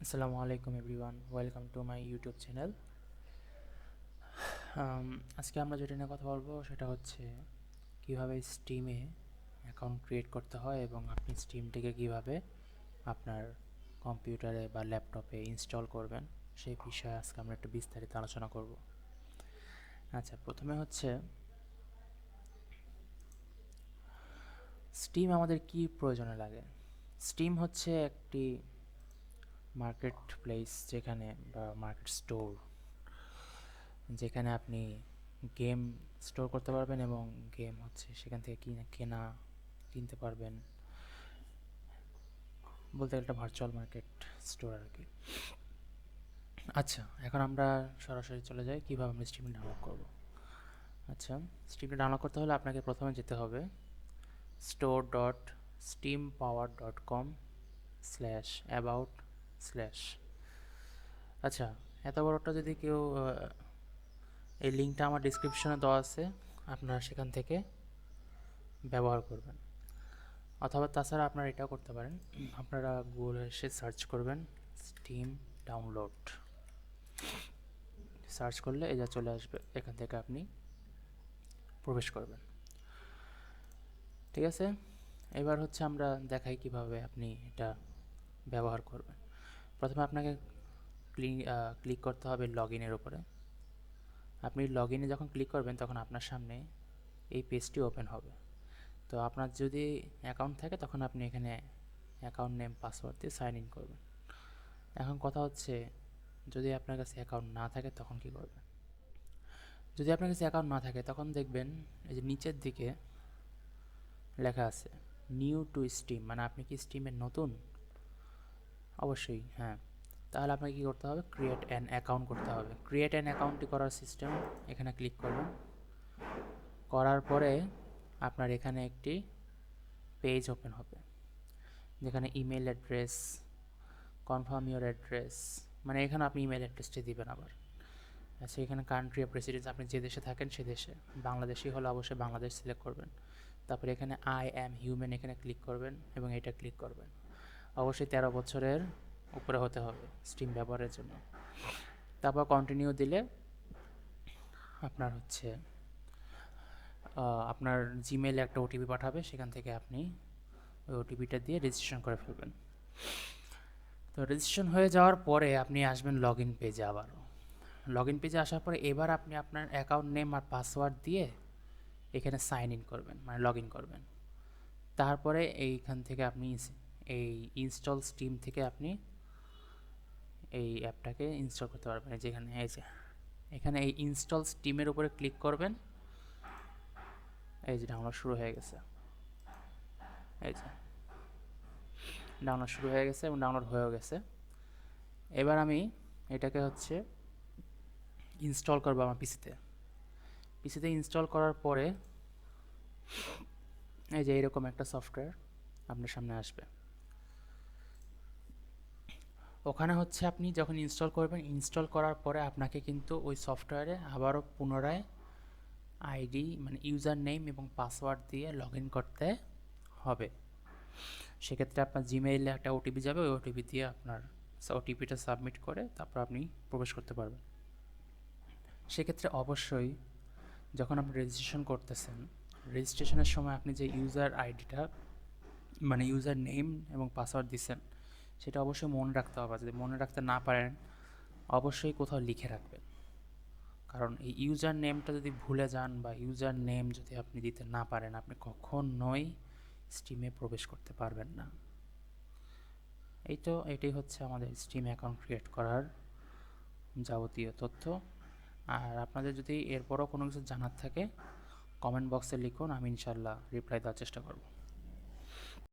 আসসালামু আলাইকুম everyone, welcome to my YouTube channel. আজকে আমরা যেটা নিয়ে কথা বলবো সেটা হচ্ছে কিভাবে স্টিমে অ্যাকাউন্ট ক্রিয়েট করতে হয় এবং আপনি স্টিমটিকে কিভাবে আপনার কম্পিউটারে বা ল্যাপটপে ইনস্টল করবেন সেই বিষয়ে আজকে আমরা একটু বিস্তারিত আলোচনা করব। আচ্ছা, প্রথমে হচ্ছে স্টিম আমাদের কি প্রয়োজনে লাগে। স্টিম হচ্ছে একটি মার্কেট প্লেস যেখানে বা মার্কেট স্টোর যেখানে আপনি গেম স্টোর করতে পারবেন এবং গেম হচ্ছে সেখান থেকে কিনতে পারবেন, বলতে গেলে একটা ভার্চুয়াল মার্কেট স্টোর আর কি। আচ্ছা, এখন আমরা সরাসরি চলে যাই কীভাবে আমরা স্টিম ডাউনলোড করব। আচ্ছা, স্টিমটা ডাউনলোড করতে হলে আপনাকে প্রথমে যেতে হবে store.steampower.com/about/। আচ্ছা, এত বড়টা যদি কেউ এই লিঙ্কটা আমার ডিসক্রিপশনে দেওয়া আছে, আপনারা সেখান থেকে ব্যবহার করবেন। অথবা তাছাড়া আপনারা এটাও করতে পারেন, আপনারা গুগলে এসে সার্চ করবেন স্টিম ডাউনলোড, সার্চ করলে এটা চলে আসবে, এখান থেকে আপনি প্রবেশ করবেন। ঠিক আছে, এবার হচ্ছে আমরা দেখাই কিভাবে আপনি এটা ব্যবহার করবেন। প্রথমে আপনাকে ক্লিক করতে হবে লগ ইনের উপরে। আপনি লগ ইনে যখন ক্লিক করবেন তখন আপনার সামনে এই পেজটি ওপেন হবে। তো আপনার যদি অ্যাকাউন্ট থাকে তখন আপনি এখানে অ্যাকাউন্ট নেম পাসওয়ার্ড দিয়ে সাইন ইন করবেন। এখন কথা হচ্ছে, যদি আপনার কাছে অ্যাকাউন্ট না থাকে তখন কি করবেন। যদি আপনার কাছে অ্যাকাউন্ট না থাকে তখন দেখবেন এই যে নিচের দিকে লেখা আছে নিউ টু স্টিম, মানে আপনি কি স্টিমের নতুন? অবশ্যই হ্যাঁ। তাহলে আপনাকে কী করতে হবে, ক্রিয়েট অ্যান অ্যাকাউন্ট করতে হবে। ক্রিয়েট অ্যান অ্যাকাউন্টটি করার সিস্টেম, এখানে ক্লিক করবেন। করার পরে আপনার এখানে একটি পেজ ওপেন হবে যেখানে email address, confirm your address, মানে এখানে আপনি ইমেল অ্যাড্রেসটি দিবেন। আবার আচ্ছা, এখানে কান্ট্রি অফ রেসিডেন্স, আপনি যে দেশে থাকেন সে দেশে, বাংলাদেশি হলে অবশ্যই বাংলাদেশ সিলেক্ট করবেন। তারপরে এখানে আই অ্যাম হিউম্যান এখানে ক্লিক করবেন এবং এটা ক্লিক করবেন। অবশ্যই 13 বছরের উপরে হতে হবে স্টিম ব্যবহারের জন্য। তারপর কন্টিনিউ দিলে আপনার হচ্ছে আপনার জিমেইলে একটা ওটিপি পাঠাবে, সেখান থেকে আপনি ওই ওটিপিটা দিয়ে রেজিস্ট্রেশন করে ফেলবেন। তো রেজিস্ট্রেশন হয়ে যাওয়ার পরে আপনি আসবেন লগ ইন পেজে। আবারও লগ ইন পেজে আসার পরে এবার আপনি আপনার অ্যাকাউন্ট নেম আর পাসওয়ার্ড দিয়ে এখানে সাইন ইন করবেন, মানে লগ ইন করবেন। তারপরে এইখান থেকে আপনি এই ইনস্টল স্টিম থেকে আপনি এই অ্যাপটাকে ইনস্টল করতে পারবেন। যেখানে এই যে এখানে এই ইনস্টল স্টিমের উপরে ক্লিক করবেন। এই যে ডাউনলোড শুরু হয়ে গেছে, এই যে ডাউনলোড শুরু হয়ে গেছে এবং ডাউনলোড হয়েও গেছে। এবার আমি এটাকে হচ্ছে ইনস্টল করবো আমার পিসিতে ইনস্টল করার পরে এই যে এরকম একটা সফটওয়্যার আপনার সামনে আসবে। ওখানে হচ্ছে আপনি যখন ইনস্টল করবেন, ইনস্টল করার পরে আপনাকে কিন্তু ওই সফটওয়্যারে আবারও পুনরায় আইডি মানে ইউজার নেম এবং পাসওয়ার্ড দিয়ে লগ ইন করতে হবে। সেক্ষেত্রে আপনার জিমেইলে একটা ওটিপি যাবে, ওই ওটিপি দিয়ে আপনার ওটিপিটা সাবমিট করে তারপর আপনি প্রবেশ করতে পারবেন। সেক্ষেত্রে অবশ্যই যখন আপনি রেজিস্ট্রেশন করতেছেন, রেজিস্ট্রেশনের সময় আপনি যে ইউজার আইডিটা মানে ইউজার নেম এবং পাসওয়ার্ড দিচ্ছেন সেটা অবশ্যই মনে রাখতে হবে। যদি মনে রাখতে না পারেন অবশ্যই কোথাও লিখে রাখবেন, কারণ এই ইউজার নেমটা যদি ভুলে যান বা ইউজার নেম যদি আপনি দিতে না পারেন, আপনি কখনোই স্টিমে প্রবেশ করতে পারবেন না। এটাই হচ্ছে আমাদের স্টিম অ্যাকাউন্ট ক্রিয়েট করার যাবতীয় তথ্য। আর আপনাদের যদি এরপরও কোনো কিছু জানার থাকে কমেন্ট বক্সে লিখুন, আমি ইনশাল্লাহ রিপ্লাই দেওয়ার চেষ্টা করব।